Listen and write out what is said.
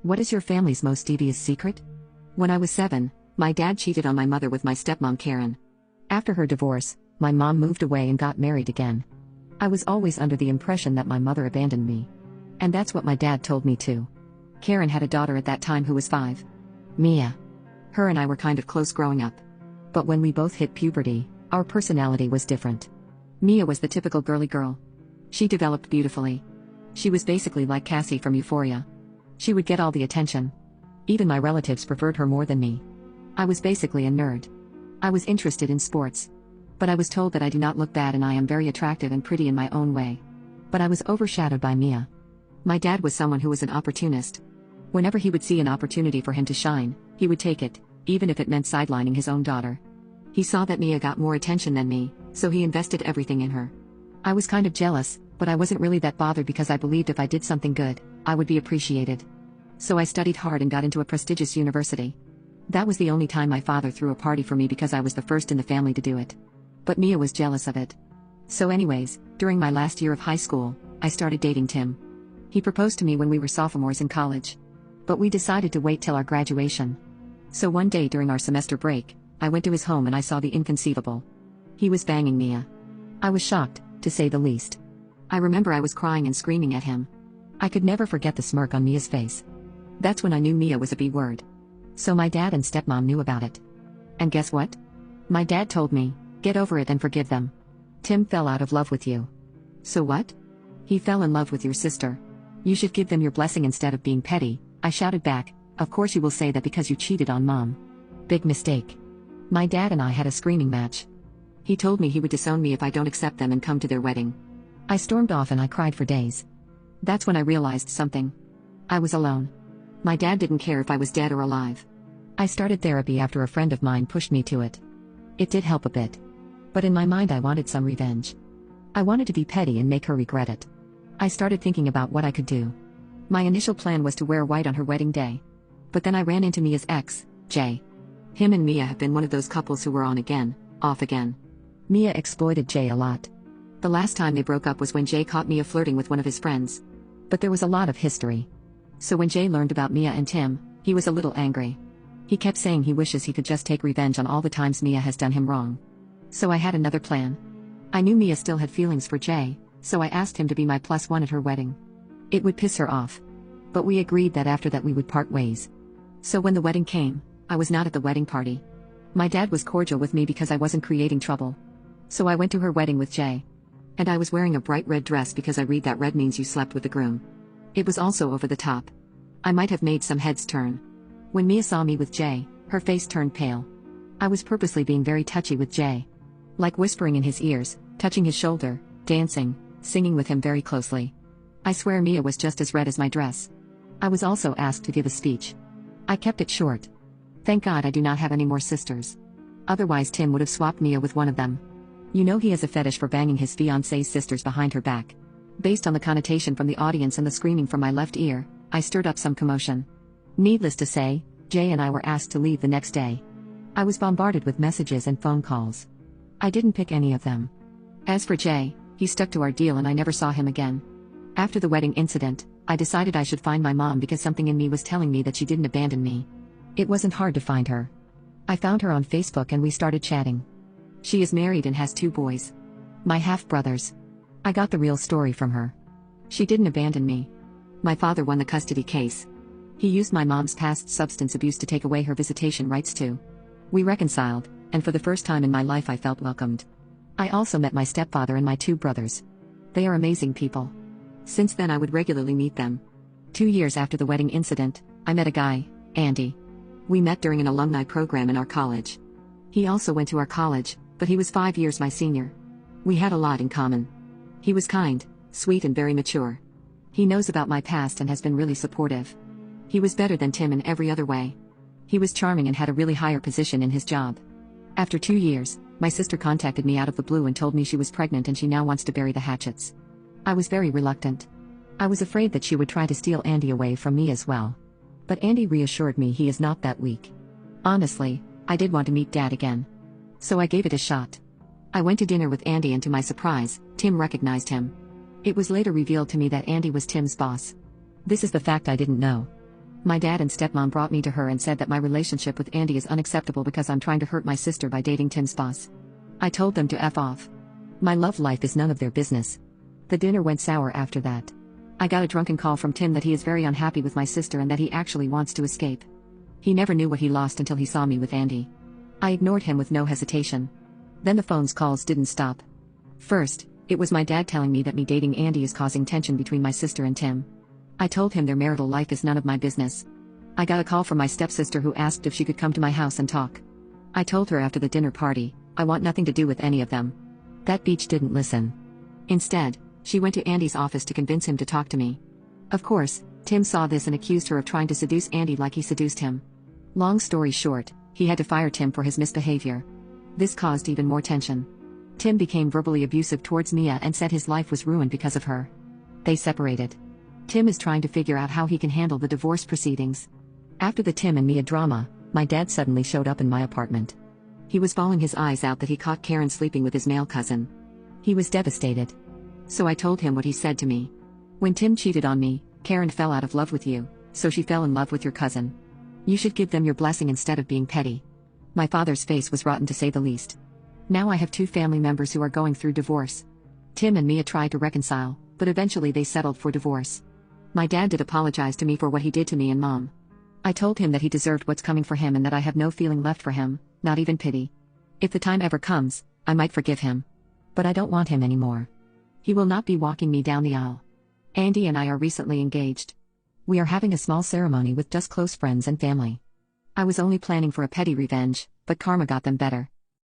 What is your family's most devious secret? When I was 7, my dad cheated on my mother with my stepmom Karen. After her divorce, my mom moved away and got married again. I was always under the impression that my mother abandoned me. And that's what my dad told me too. Karen had a daughter at that time who was 5. Mia. Her and I were kind of close growing up. But when we both hit puberty, our personality was different. Mia was the typical girly girl. She developed beautifully. She was basically like Cassie from Euphoria. She would get all the attention. Even my relatives preferred her more than me. I was basically a nerd. I was interested in sports. But I was told that I do not look bad and I am very attractive and pretty in my own way. But I was overshadowed by Mia. My dad was someone who was an opportunist. Whenever he would see an opportunity for him to shine, he would take it, even if it meant sidelining his own daughter. He saw that Mia got more attention than me, so he invested everything in her. I was kind of jealous, but I wasn't really that bothered because I believed if I did something good, I would be appreciated. So I studied hard and got into a prestigious university. That was the only time my father threw a party for me because I was the first in the family to do it. But Mia was jealous of it. So anyways, during my last year of high school, I started dating Tim. He proposed to me when we were sophomores in college. But we decided to wait till our graduation. So one day during our semester break, I went to his home and I saw the inconceivable. He was banging Mia. I was shocked, to say the least. I remember I was crying and screaming at him. I could never forget the smirk on Mia's face. That's when I knew Mia was a B word. So my dad and stepmom knew about it. And guess what? My dad told me, get over it and forgive them. Tim fell out of love with you. So what? He fell in love with your sister. You should give them your blessing instead of being petty, I shouted back. Of course you will say that because you cheated on mom. Big mistake. My dad and I had a screaming match. He told me he would disown me if I don't accept them and come to their wedding. I stormed off and I cried for days. That's when I realized something. I was alone. My dad didn't care if I was dead or alive. I started therapy after a friend of mine pushed me to it. It did help a bit. But in my mind I wanted some revenge. I wanted to be petty and make her regret it. I started thinking about what I could do. My initial plan was to wear white on her wedding day. But then I ran into Mia's ex, Jay. Him and Mia have been one of those couples who were on again, off again. Mia exploited Jay a lot. The last time they broke up was when Jay caught Mia flirting with one of his friends. But there was a lot of history. So when Jay learned about Mia and Tim, he was a little angry. He kept saying he wishes he could just take revenge on all the times Mia has done him wrong. So I had another plan. I knew Mia still had feelings for Jay, so I asked him to be my +1 at her wedding. It would piss her off. But we agreed that after that we would part ways. So when the wedding came, I was not at the wedding party. My dad was cordial with me because I wasn't creating trouble. So I went to her wedding with Jay. And I was wearing a bright red dress because I read that red means you slept with the groom. It was also over the top. I might have made some heads turn. When Mia saw me with Jay, her face turned pale. I was purposely being very touchy with Jay. Like whispering in his ears, touching his shoulder, dancing, singing with him very closely. I swear Mia was just as red as my dress. I was also asked to give a speech. I kept it short. Thank God I do not have any more sisters. Otherwise Tim would have swapped Mia with one of them. You know he has a fetish for banging his fiancée's sisters behind her back. Based on the connotation from the audience and the screaming from my left ear, I stirred up some commotion. Needless to say, Jay and I were asked to leave the next day. I was bombarded with messages and phone calls. I didn't pick any of them. As for Jay, he stuck to our deal and I never saw him again. After the wedding incident, I decided I should find my mom because something in me was telling me that she didn't abandon me. It wasn't hard to find her. I found her on Facebook and we started chatting. She is married and has 2 boys. My half-brothers. I got the real story from her. She didn't abandon me. My father won the custody case. He used my mom's past substance abuse to take away her visitation rights too. We reconciled, and for the first time in my life I felt welcomed. I also met my stepfather and my 2 brothers. They are amazing people. Since then I would regularly meet them. 2 years after the wedding incident, I met a guy, Andy. We met during an alumni program in our college. He also went to our college, but he was 5 years my senior. We had a lot in common. He was kind, sweet and very mature. He knows about my past and has been really supportive. He was better than Tim in every other way. He was charming and had a really higher position in his job. After 2 years, my sister contacted me out of the blue and told me she was pregnant and she now wants to bury the hatchets. I was very reluctant. I was afraid that she would try to steal Andy away from me as well. But Andy reassured me he is not that weak. Honestly, I did want to meet Dad again. So I gave it a shot. I went to dinner with Andy and to my surprise, Tim recognized him. It was later revealed to me that Andy was Tim's boss. This is the fact I didn't know. My dad and stepmom brought me to her and said that my relationship with Andy is unacceptable because I'm trying to hurt my sister by dating Tim's boss. I told them to F off. My love life is none of their business. The dinner went sour after that. I got a drunken call from Tim that he is very unhappy with my sister and that he actually wants to escape. He never knew what he lost until he saw me with Andy. I ignored him with no hesitation. Then the phone's calls didn't stop. First, it was my dad telling me that me dating Andy is causing tension between my sister and Tim. I told him their marital life is none of my business. I got a call from my stepsister who asked if she could come to my house and talk. I told her after the dinner party, I want nothing to do with any of them. That bitch didn't listen. Instead, she went to Andy's office to convince him to talk to me. Of course, Tim saw this and accused her of trying to seduce Andy like he seduced him. Long story short, he had to fire Tim for his misbehavior. This caused even more tension. Tim became verbally abusive towards Mia and said his life was ruined because of her. They separated. Tim is trying to figure out how he can handle the divorce proceedings. After the Tim and Mia drama, my dad suddenly showed up in my apartment. He was bawling his eyes out that he caught Karen sleeping with his male cousin. He was devastated. So I told him what he said to me. When Tim cheated on me, Karen fell out of love with you, so she fell in love with your cousin. You should give them your blessing instead of being petty. My father's face was rotten to say the least. Now I have 2 family members who are going through divorce. Tim and Mia tried to reconcile, but eventually they settled for divorce. My dad did apologize to me for what he did to me and Mom. I told him that he deserved what's coming for him and that I have no feeling left for him, not even pity. If the time ever comes, I might forgive him. But I don't want him anymore. He will not be walking me down the aisle. Andy and I are recently engaged. We are having a small ceremony with just close friends and family. I was only planning for a petty revenge, but karma got them better.